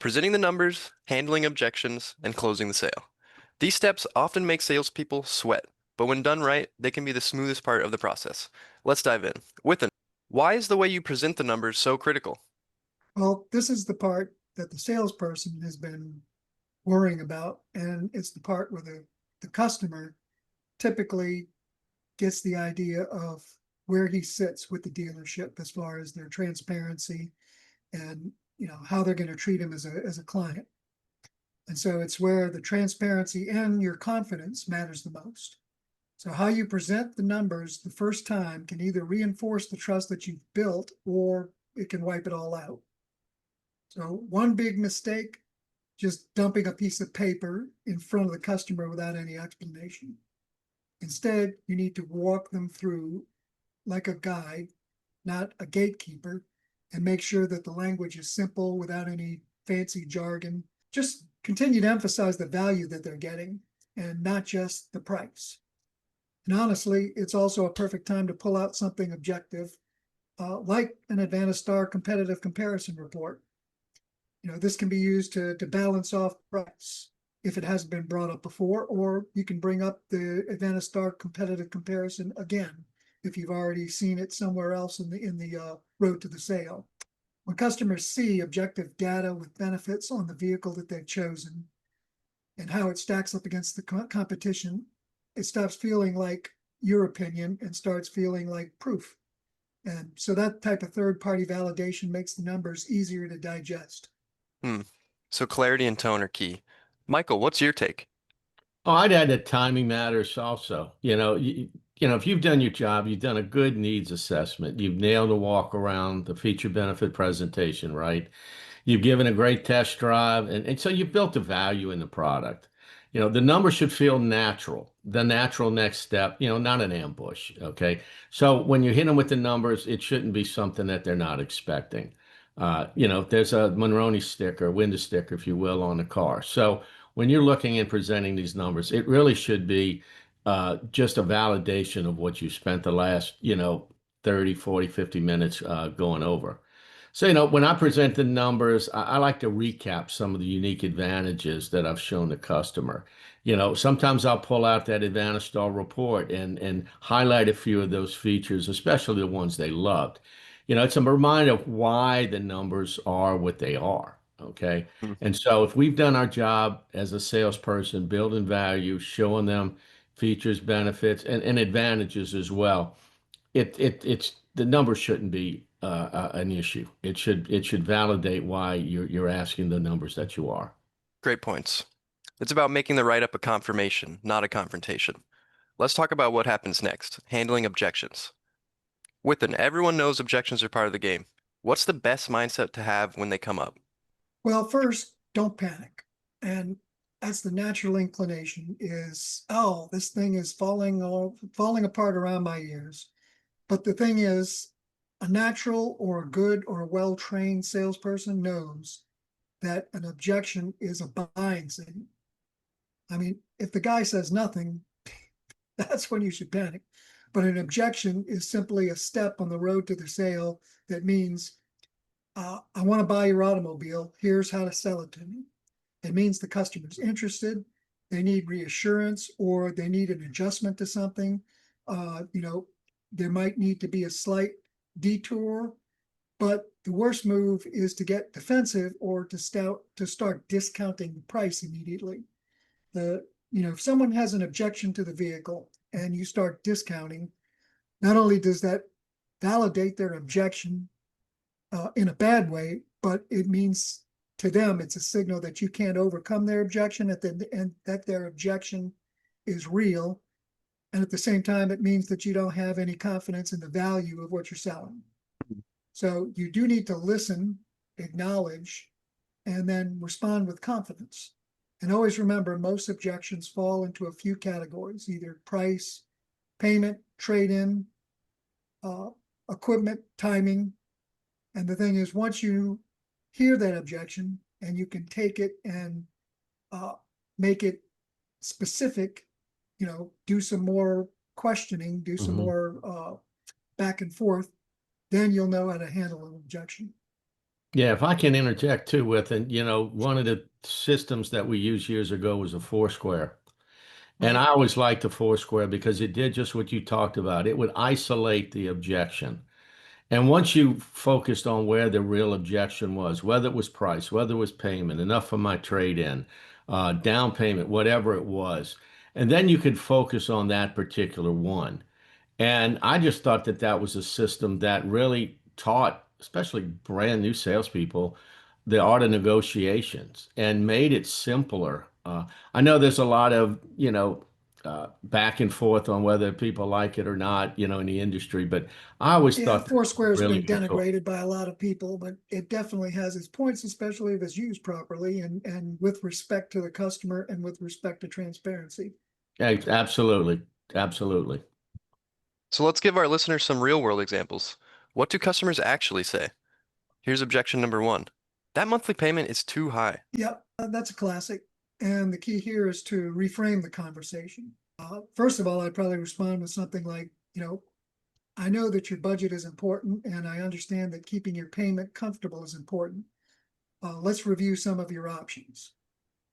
presenting the numbers, handling objections, and closing the sale. These steps often make salespeople sweat, but when done right, they can be the smoothest part of the process. Let's dive in. Why is the way you present the numbers so critical? Well, this is the part that the salesperson has been worrying about, and it's the part where the customer typically gets the idea of where he sits with the dealership as far as their transparency and how they're going to treat him as a client. And so it's where the transparency and your confidence matters the most. So how you present the numbers the first time can either reinforce the trust that you've built or it can wipe it all out. So one big mistake, just dumping a piece of paper in front of the customer without any explanation. Instead, you need to walk them through like a guide, not a gatekeeper, and make sure that the language is simple without any fancy jargon. Just continue to emphasize the value that they're getting and not just the price. And honestly, it's also a perfect time to pull out something objective, like an Advanta-STAR competitive comparison report. This can be used to balance off price if it hasn't been brought up before, or you can bring up the Advanta-STAR competitive comparison again if you've already seen it somewhere else in the road to the sale. When customers see objective data with benefits on the vehicle that they've chosen and how it stacks up against the competition, it stops feeling like your opinion and starts feeling like proof. And so that type of third-party validation makes the numbers easier to digest. So clarity and tone are key. Michael, what's your take? Oh, I'd add that timing matters also. If you've done your job, you've done a good needs assessment, you've nailed the walk around, the feature benefit presentation, right? You've given a great test drive, and so you've built a value in the product. The number should feel natural, the natural next step, not an ambush. Okay. So when you hit them with the numbers, it shouldn't be something that they're not expecting. There's a Monroney sticker, window sticker, if you will, on the car. So when you're looking and presenting these numbers, it really should be just a validation of what you spent the last, 30, 40, 50 minutes going over. So, when I present the numbers, I like to recap some of the unique advantages that I've shown the customer. Sometimes I'll pull out that Advanta-STAR report and highlight a few of those features, especially the ones they loved. It's a reminder of why the numbers are what they are. Okay. Hmm. And so if we've done our job as a salesperson, building value, showing them features, benefits, and advantages as well, it's the numbers shouldn't be an issue. It should validate why you're asking the numbers that you are. Great points. It's about making the write-up a confirmation, not a confrontation. Let's talk about what happens next, handling objections. Everyone knows objections are part of the game. What's the best mindset to have when they come up? Well, first, don't panic. And that's the natural inclination is, oh, this thing is falling apart around my ears. But the thing is, a natural or a good or a well-trained salesperson knows that an objection is a buying signal. I mean, if the guy says nothing, that's when you should panic. But an objection is simply a step on the road to the sale that means, I want to buy your automobile. Here's how to sell it to me. It means the customer's interested. They need reassurance or they need an adjustment to something. There might need to be a slight detour, but the worst move is to get defensive or to start discounting the price immediately. If someone has an objection to the vehicle and you start discounting, not only does that validate their objection in a bad way, but it means to them it's a signal that you can't overcome their objection and that their objection is real. And at the same time, it means that you don't have any confidence in the value of what you're selling. So you do need to listen, acknowledge, and then respond with confidence. And always remember, most objections fall into a few categories, either price, payment, trade-in, equipment, timing. And the thing is, once you hear that objection and you can take it and make it specific, do some more questioning, do some more back and forth, then you'll know how to handle an objection. Yeah, if I can interject too with, and one of the systems that we used years ago was a Foursquare. And Right. I always liked the Foursquare because it did just what you talked about. It would isolate the objection. And once you focused on where the real objection was, whether it was price, whether it was payment, enough for my trade-in, down payment, whatever it was, and then you could focus on that particular one. And I just thought that that was a system that really taught, especially brand new salespeople, the art of negotiations and made it simpler. I know there's a lot of, back and forth on whether people like it or not, in the industry, but I always Yeah, thought that was Foursquare has a really been good tool. denigrated by a lot of people, but it definitely has its points, especially if it's used properly and with respect to the customer and with respect to transparency. Absolutely. Absolutely. So let's give our listeners some real-world examples. What do customers actually say? Here's objection number one. That monthly payment is too high. Yep, that's a classic. And the key here is to reframe the conversation. First of all, I'd probably respond with something like, I know that your budget is important, and I understand that keeping your payment comfortable is important. Let's review some of your options.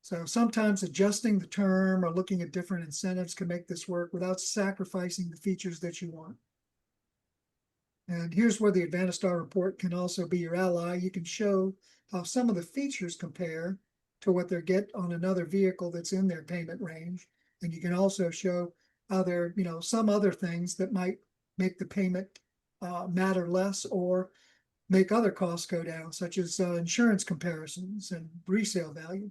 So sometimes adjusting the term or looking at different incentives can make this work without sacrificing the features that you want. And here's where the Advanta-STAR report can also be your ally. You can show how some of the features compare to what they get on another vehicle that's in their payment range. And you can also show how there, some other things that might make the payment matter less or make other costs go down, such as insurance comparisons and resale value.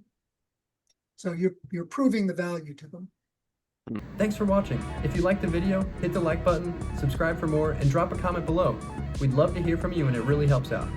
So you're proving the value to them. Thanks for watching. If you liked the video, hit the like button, subscribe for more, and drop a comment below. We'd love to hear from you and it really helps out.